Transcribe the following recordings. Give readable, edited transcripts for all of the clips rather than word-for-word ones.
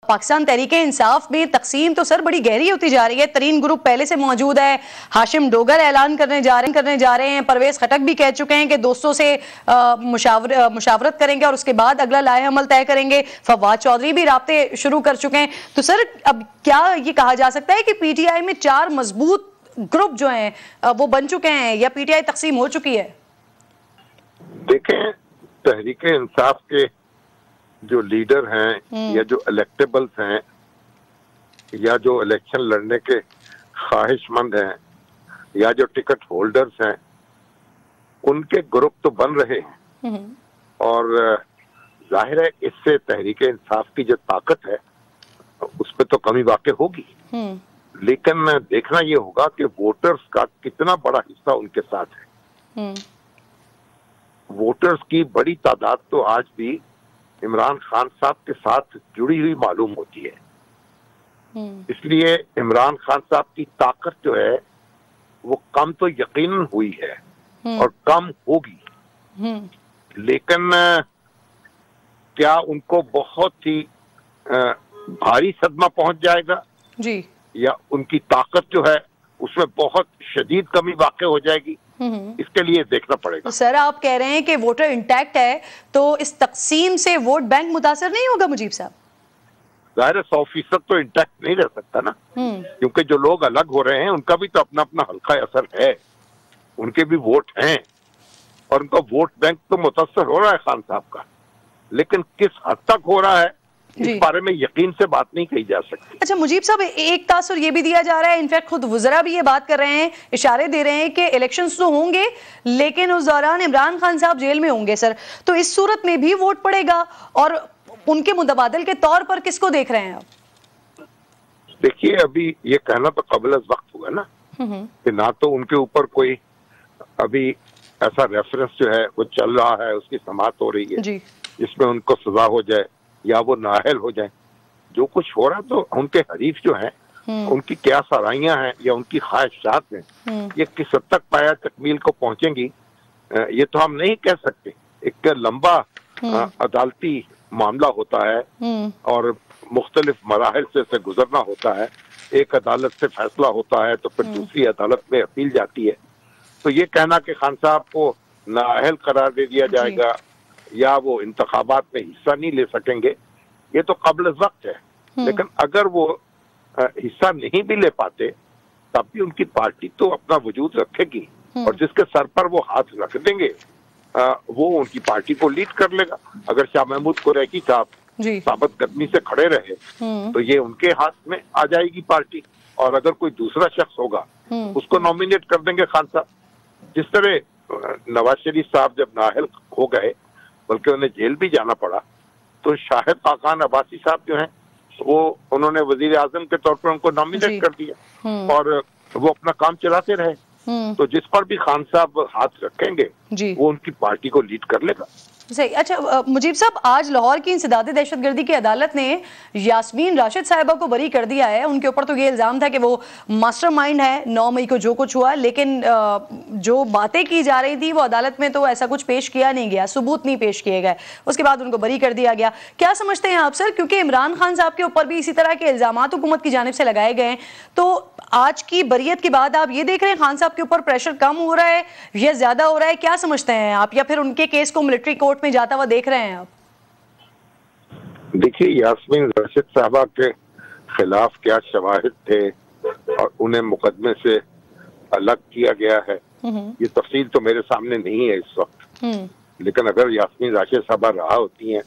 پاکستان تحریک انصاف میں تقسیم تو سر بڑی گہری ہوتی جا رہی ہے. ترین گروپ پہلے سے موجود ہے. ہاشم ڈوگر اعلان کرنے جا رہے ہیں. پرویز خٹک بھی کہہ چکے ہیں کہ دوستوں سے مشاورت کریں گے اور اس کے بعد اگلا لائحہ عمل طے کریں گے. فواد چودھری بھی رابطے شروع کر چکے ہیں. تو سر اب کیا یہ کہا جا سکتا ہے کہ پی ٹی آئی میں 4 مضبوط گروپ جو ہیں وہ بن چکے ہیں یا پی ٹی آئی تقسیم ہو چکی ہے؟ دیکھیں، تحریک انصاف کے جو لیڈر ہیں یا جو الیکٹیبلز ہیں یا جو الیکشن لڑنے کے خواہش مند ہیں یا جو ٹکٹ ہولڈرز ہیں، ان کے گروپ تو بن رہے ہیں اور ظاہر ہے اس سے تحریک انصاف کی جو طاقت ہے اس پہ تو کمی واقع ہوگی، لیکن دیکھنا یہ ہوگا کہ ووٹرز کا کتنا بڑا حصہ ان کے ساتھ ہے. ووٹرز کی بڑی تعداد تو آج بھی عمران خان صاحب کے ساتھ جڑی ہوئی معلوم ہوتی ہے. اس لیے عمران خان صاحب کی طاقت جو ہے وہ کم تو یقیناً ہوئی ہے اور کم ہوگی، لیکن کیا ان کو بہت ہی بھاری صدمہ پہنچ جائے گا جی یا ان کی طاقت جو ہے اس میں بہت شدید کمی واقع ہو جائے گی؟ اس کے لیے دیکھنا پڑے گا. سر آپ کہہ رہے ہیں کہ ووٹر انٹیکٹ ہے تو اس تقسیم سے ووٹ بینک متاثر نہیں ہوگا مجیب صاحب؟ ظاہر 100% تو انٹیکٹ نہیں رہ سکتا نا، کیونکہ جو لوگ الگ ہو رہے ہیں ان کا بھی تو اپنا اپنا حلقہ اثر ہے، ان کے بھی ووٹ ہیں اور ان کا ووٹ بینک تو متاثر ہو رہا ہے خان صاحب کا، لیکن کس حد تک ہو رہا ہے اس بارے میں یقین سے بات نہیں کہی جا سکتی. اچھا مجیب صاحب، ایک تاثر یہ بھی دیا جا رہا ہے، انفیکٹ خود وزراء بھی یہ بات کر رہے ہیں، اشارے دے رہے ہیں کہ الیکشنز تو ہوں گے لیکن اس دوران عمران خان صاحب جیل میں ہوں گے. سر تو اس صورت میں بھی ووٹ پڑے گا اور ان کے متبادل کے طور پر کس کو دیکھ رہے ہیں آپ؟ دیکھیے، ابھی یہ کہنا تو قبل از وقت ہوگا نا کہ نہ تو ان کے اوپر کوئی ابھی ایسا ریفرنس جو ہے وہ چل رہا ہے، اس کی سماعت ہو رہی ہے جس میں ان کو سزا ہو جائے یا وہ نااہل ہو جائیں. جو کچھ ہو رہا تو ان کے حریف جو ہیں ان کی کیا سرائیاں ہیں یا ان کی خواہشات ہیں، یہ کس حد تک پایا تکمیل کو پہنچیں گی یہ تو ہم نہیں کہہ سکتے. ایک لمبا عدالتی معاملہ ہوتا ہے اور مختلف مراحل سے گزرنا ہوتا ہے. ایک عدالت سے فیصلہ ہوتا ہے تو پھر دوسری عدالت میں اپیل جاتی ہے. تو یہ کہنا کہ خان صاحب کو نااہل قرار دے دیا جائے گا یا وہ انتخابات میں حصہ نہیں لے سکیں گے، یہ تو قبل از وقت ہے. لیکن اگر وہ حصہ نہیں بھی لے پاتے تب بھی ان کی پارٹی تو اپنا وجود رکھے گی اور جس کے سر پر وہ ہاتھ رکھ دیں گے وہ ان کی پارٹی کو لیڈ کر لے گا. اگر شاہ محمود قریشی صاحب ثابت قدمی سے کھڑے رہے تو یہ ان کے ہاتھ میں آ جائے گی پارٹی، اور اگر کوئی دوسرا شخص ہوگا اس کو نامینیٹ کر دیں گے خان صاحب. جس طرح نواز شریف صاحب جب نااہل ہو گئے بلکہ انہیں جیل بھی جانا پڑا تو شاہد خاقان عباسی صاحب جو ہیں وہ انہوں نے وزیر اعظم کے طور پر ان کو نامینیٹ کر دیا اور وہ اپنا کام چلاتے رہے. تو جس پر بھی خان صاحب ہاتھ رکھیں گے وہ ان کی پارٹی کو لیڈ کر لے گا. صحیح. اچھا مجیب صاحب، آج لاہور کی انسداد دہشت گردی کی عدالت نے یاسمین راشد صاحبہ کو بری کر دیا ہے. ان کے اوپر تو یہ الزام تھا کہ وہ ماسٹر مائنڈ ہے 9 مئی کو جو کچھ ہوا، لیکن جو باتیں کی جا رہی تھی وہ عدالت میں تو ایسا کچھ پیش کیا نہیں گیا، ثبوت نہیں پیش کیے گئے، اس کے بعد ان کو بری کر دیا گیا. کیا سمجھتے ہیں آپ سر؟ کیونکہ عمران خان صاحب کے اوپر بھی اسی طرح کے الزامات حکومت کی جانب سے لگائے گئے ہیں، تو آج کی بریت کے بعد آپ یہ دیکھ رہے ہیں خان صاحب کے اوپر پریشر کم ہو رہا ہے یا زیادہ ہو رہا ہے؟ کیا سمجھتے ہیں آپ؟ یا پھر ان کے کیس کو ملٹری کورٹ میں جاتا ہوا دیکھ رہے ہیں آپ؟ دیکھیے، یاسمین راشد صاحبہ کے خلاف کیا شواہد تھے اور انہیں مقدمے سے الگ کیا گیا ہے یہ تفصیل تو میرے سامنے نہیں ہے اس وقت، لیکن اگر یاسمین راشد صاحبہ رہا ہوتی ہیں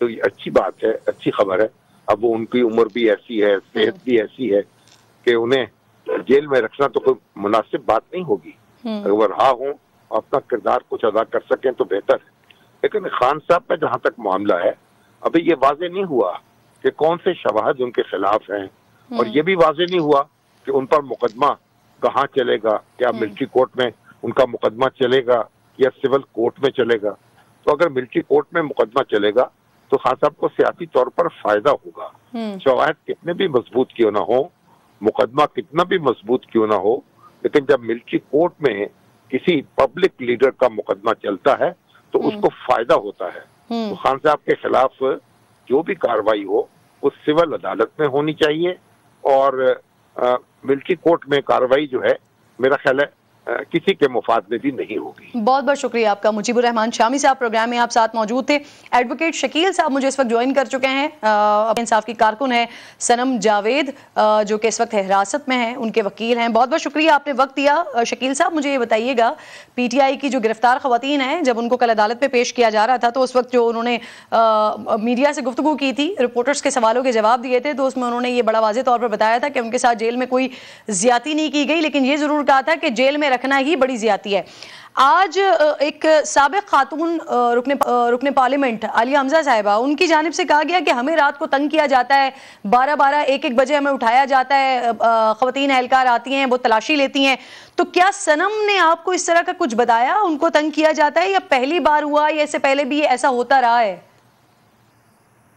تو یہ اچھی بات ہے، اچھی خبر ہے. اب وہ ان کی عمر بھی ایسی ہے، صحت بھی ایسی ہے کہ انہیں جیل میں رکھنا تو کوئی مناسب بات نہیں ہوگی. اگر وہ رہا ہوں اپنا کردار کچھ ادا کر سکیں تو بہتر ہے. لیکن خان صاحب کا جہاں تک معاملہ ہے ابھی یہ واضح نہیں ہوا کہ کون سے شواہد ان کے خلاف ہیں اور یہ بھی واضح نہیں ہوا کہ ان پر مقدمہ کہاں چلے گا. کیا ملٹری کورٹ میں ان کا مقدمہ چلے گا یا سول کورٹ میں چلے گا؟ تو اگر ملٹری کورٹ میں مقدمہ چلے گا تو خان صاحب کو سیاسی طور پر فائدہ ہوگا. شواہد کتنے بھی مضبوط کیوں نہ ہو، مقدمہ کتنا بھی مضبوط کیوں نہ ہو، لیکن جب ملٹری کورٹ میں کسی پبلک لیڈر کا مقدمہ چلتا ہے تو اس کو فائدہ ہوتا ہے. تو خان صاحب کے خلاف جو بھی کاروائی ہو وہ سول عدالت میں ہونی چاہیے، اور ملکی کورٹ میں کارروائی جو ہے میرا خیال ہے کسی کے مفاد میں بھی نہیں ہوگی۔ بہت بہت شکریہ آپ کا مجیب الرحمان شامی صاحب، پروگرام میں آپ ساتھ موجود تھے۔ ایڈوکیٹ شکیل صاحب مجھے اس وقت جوائن کر چکے ہیں، انصاف کی کارکن ہے صنم جاوید جو کہ اس وقت حراست میں ہیں، ان کے وکیل ہیں۔ بہت بہت شکریہ آپ نے وقت دیا۔ شکیل صاحب مجھے یہ بتائیے گا، پی ٹی آئی کی جو گرفتار خواتین ہیں، جب ان کو کل عدالت میں پیش کیا جا رہا تھا تو اس وقت جو انہوں نے میڈیا سے گفتگو کی تھی، رپورٹرز کے سوالوں کے جواب دیے تھے، تو اس میں انہوں نے یہ بڑا واضح طور پر بتایا تھا کہ ان کے ساتھ جیل میں کوئی زیادتی نہیں کی گئی، لیکن یہ ضرور کہا تھا کہ جیل میں رکھنا ہی بڑی زیادتی ہے۔ آج ایک سابق خاتون رکن پارلیمنٹ عالیہ حمزہ صاحبہ، ان کی جانب سے کہا گیا کہ ہمیں رات کو تنگ کیا جاتا ہے، 12 1 بجے ہمیں اٹھایا جاتا ہے، خواتین اہلکار آتی ہیں، وہ تلاشی لیتی ہیں۔ تو کیا صنم نے آپ کو اس طرح کا کچھ بتایا، ان کو تنگ کیا جاتا ہے، یا پہلی بار ہوا، یا اس سے پہلے بھی ایسا ہوتا رہا ہے؟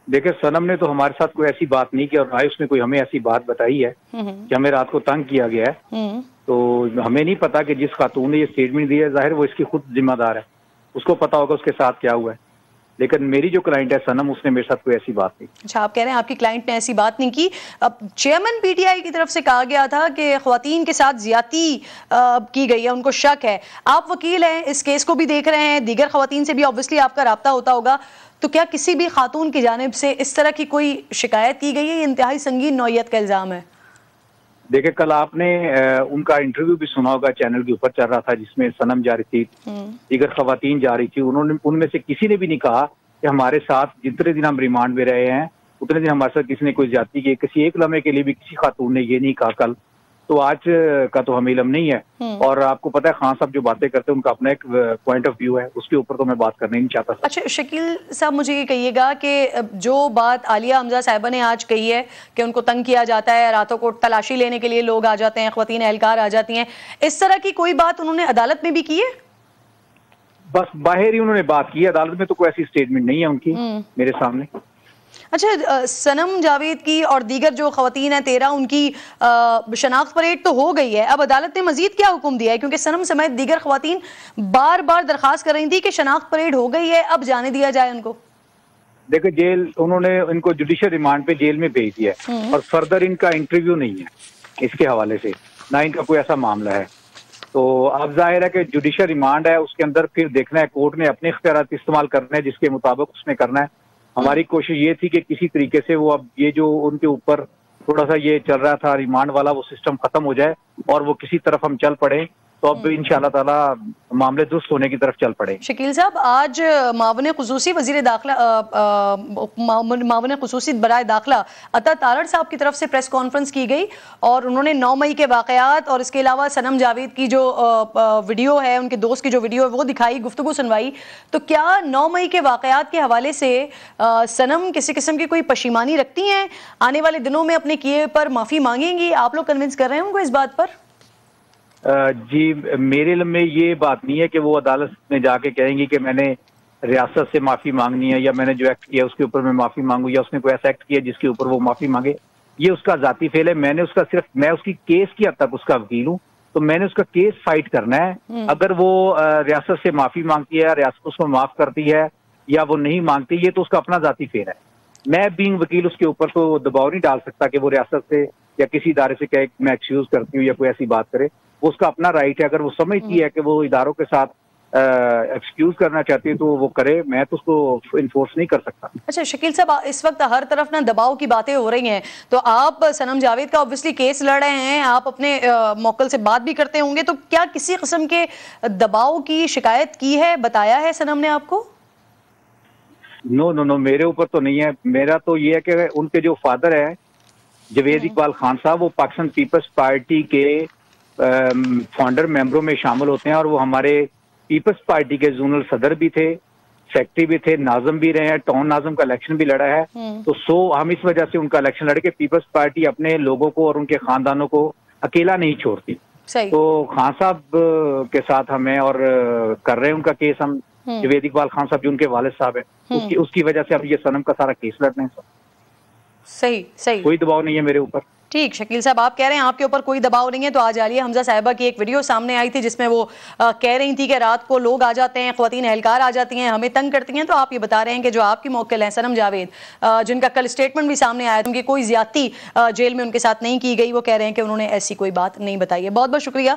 دیکھیں، صنم نے تو ہمارے ساتھ کوئی ایسی بات نہیں کی، اور نہ اس نے کوئی ہمیں ایسی بات بتائی ہے کہ ہمیں رات کو تنگ کیا گیا ہے۔ تو ہمیں نہیں پتا کہ جس خاتون نے یہ اسٹیٹمنٹ دی ہے، ظاہر وہ اس کی خود ذمہ دار ہے، اس کو پتا ہوگا اس کے ساتھ کیا ہوا ہے۔ لیکن میری جو کلائنٹ ہے صنم، اس نے میرے ساتھ کوئی ایسی بات نہیں۔ اچھا، آپ کہہ رہے ہیں آپ کی کلائنٹ نے ایسی بات نہیں کی۔ اب چیئرمین پی ٹی آئی کی طرف سے کہا گیا تھا کہ خواتین کے ساتھ زیادتی کی گئی ہے، ان کو شک ہے۔ آپ وکیل ہیں، اس کیس کو بھی دیکھ رہے ہیں، دیگر خواتین سے بھی obviously آپ کا رابطہ ہوتا ہوگا، تو کیا کسی بھی خاتون کی جانب سے اس طرح کی کوئی شکایت کی گئی ہے؟ یہ انتہائی سنگین نوعیت کا الزام ہے۔ دیکھیں، کل آپ نے ان کا انٹرویو بھی سنا ہوگا، چینل کے اوپر چل رہا تھا، جس میں صنم جا رہی تھی، دیگر خواتین جا رہی تھی، ان میں سے کسی نے بھی نہیں کہا کہ ہمارے ساتھ جتنے دن ہم ریمانڈ میں رہے ہیں اتنے دن ہمارے ساتھ کسی نے کوئی زیادتی کی، کسی ایک لمحے کے لیے بھی کسی خاتون نے یہ نہیں کہا کل۔ تو آج کا تو ہمیں علم نہیں ہے، اور آپ کو پتہ ہے خان صاحب جو باتیں کرتے ہیں ان کا اپنا ایک پوائنٹ آف ویو ہے، اس کے اوپر تو میں بات کرنا ہی نہیں چاہتا۔ اچھا شکیل صاحب، مجھے یہ کہیے گا کہ جو بات عالیہ حمزہ صاحبہ نے آج کہی ہے کہ ان کو تنگ کیا جاتا ہے، راتوں کو تلاشی لینے کے لیے لوگ آ جاتے ہیں، خواتین اہلکار آ جاتی ہیں، اس طرح کی کوئی بات انہوں نے عدالت میں بھی کی ہے؟ بس باہر ہی انہوں نے بات کی، عدالت میں تو کوئی ایسی اسٹیٹمنٹ نہیں ہے ان کی میرے سامنے۔ اچھا، صنم جاوید کی اور دیگر جو خواتین ہیں 13، ان کی شناخت پریڈ تو ہو گئی ہے، اب عدالت نے مزید کیا حکم دیا ہے؟ کیونکہ صنم سمیت دیگر خواتین بار بار درخواست کر رہی تھی کہ شناخت پریڈ ہو گئی ہے، اب جانے دیا جائے ان کو۔ دیکھیں، جیل انہوں نے ان کو جوڈیشل ریمانڈ پہ جیل میں بھیج دیا ہے، اور فردر ان کا انٹرویو نہیں ہے اس کے حوالے سے، نہ ان کا کوئی ایسا معاملہ ہے۔ تو اب ظاہر ہے کہ جوڈیشل ریمانڈ ہے، اس کے اندر پھر دیکھنا ہے، کورٹ نے اپنے اختیارات استعمال کرنا ہے، جس کے مطابق اس نے کرنا ہے۔ ہماری کوشش یہ تھی کہ کسی طریقے سے وہ اب یہ جو ان کے اوپر تھوڑا سا یہ چل رہا تھا ریمانڈ والا، وہ سسٹم ختم ہو جائے اور وہ کسی طرف ہم چل پڑیں، تو اب انشاءاللہ تعالی معاملے درست ہونے کی طرف چل پڑے۔ شکیل صاحب، آج معاون خصوصی وزیر داخلہ معاون خصوصی برائے داخلہ عطا تارڑ صاحب کی طرف سے پریس کانفرنس کی گئی، اور انہوں نے 9 مئی کے واقعات اور اس کے علاوہ صنم جاوید کی جو ویڈیو ہے، ان کے دوست کی جو ویڈیو ہے وہ دکھائی، گفتگو سنوائی۔ تو کیا 9 مئی کے واقعات کے حوالے سے صنم کسی قسم کی کوئی پشیمانی رکھتی ہیں؟ آنے والے دنوں میں اپنے کیے پر معافی مانگیں گی؟ آپ لوگ کنونس کر رہے ہیں ان کو اس بات پر؟ جی، میرے علم میں یہ بات نہیں ہے کہ وہ عدالت میں جا کے کہیں گی کہ میں نے ریاست سے معافی مانگنی ہے، یا میں نے جو ایکٹ کیا اس کے اوپر میں معافی مانگوں، یا اس نے کوئی ایسا ایکٹ کیا جس کے اوپر وہ معافی مانگے۔ یہ اس کا ذاتی فعل ہے، میں نے اس کا میں اس کی کیس کی حد تک اس کا وکیل ہوں، تو میں نے اس کا کیس فائٹ کرنا ہے۔ اگر وہ ریاست سے معافی مانگتی ہے، ریاست اس کو معاف کرتی ہے، یا وہ نہیں مانگتی، یہ تو اس کا اپنا ذاتی فعل ہے۔ میں بینگ وکیل اس کے اوپر تو دباؤ نہیں ڈال سکتا کہ وہ ریاست سے یا کسی ادارے سے کہے میں ایکسکیوز کرتی ہوں یا کوئی ایسی بات کرے۔ وہ اس کا اپنا رائٹ ہے، اگر وہ سمجھتی ہے کہ وہ اداروں کے ساتھ ایکسکیوز کرنا چاہتی ہے تو وہ کرے، میں تو اس کو انفورس نہیں کر سکتا۔ اچھا شکیل صاحب، اس وقت ہر طرف نا دباؤ کی باتیں ہو رہی ہیں، تو آپ صنم جاوید کا اوبویسلی کیس لڑ رہے ہیں، آپ اپنے موکل سے بات بھی کرتے ہوں گے، تو کیا کسی قسم کے دباؤ کی شکایت کی ہے، بتایا ہے صنم نے آپ کو؟ نو، میرے اوپر تو نہیں ہے۔ میرا تو یہ ہے کہ ان کے جو فادر ہے جوید اقبال خان صاحب، وہ پاکستان پیپلز پارٹی کے فاؤنڈر ممبروں میں شامل ہوتے ہیں، اور وہ ہمارے پیپلز پارٹی کے زونل صدر بھی تھے، سیکٹری بھی تھے، ناظم بھی رہے ہیں، ٹاؤن ناظم کا الیکشن بھی لڑا ہے۔ تو ہم اس وجہ سے ان کا الیکشن لڑ کے پیپلز پارٹی اپنے لوگوں کو اور ان کے خاندانوں کو اکیلا نہیں چھوڑتی۔ تو خان صاحب کے ساتھ ہمیں اور کر رہے ہیں ان کا کیس ہم، جوید اقبال خان صاحب جو ان کے والد صاحب ہیں، اس کی وجہ سے اب یہ صنم کا سارا کیس لڑ رہے ہیں۔ صحیح، کوئی دباؤ نہیں ہے میرے اوپر۔ ٹھیک شکیل صاحب آپ کہہ رہے ہیں آپ کے اوپر کوئی دباؤ نہیں ہے، تو آج عالیہ حمزہ صاحبہ کی ایک ویڈیو سامنے آئی تھی جس میں وہ کہہ رہی تھی کہ رات کو لوگ آ جاتے ہیں، خواتین اہلکار آ جاتی ہیں، ہمیں تنگ کرتی ہیں، تو آپ یہ بتا رہے ہیں کہ جو آپ کی موکل ہیں صنم جاوید جن کا کل اسٹیٹمنٹ بھی سامنے آیا تھا کہ کوئی زیادتی جیل میں ان کے ساتھ نہیں کی گئی، وہ کہہ رہے ہیں کہ انہوں نے ایسی کوئی بات نہیں بتائی ہے۔ بہت بہت شکریہ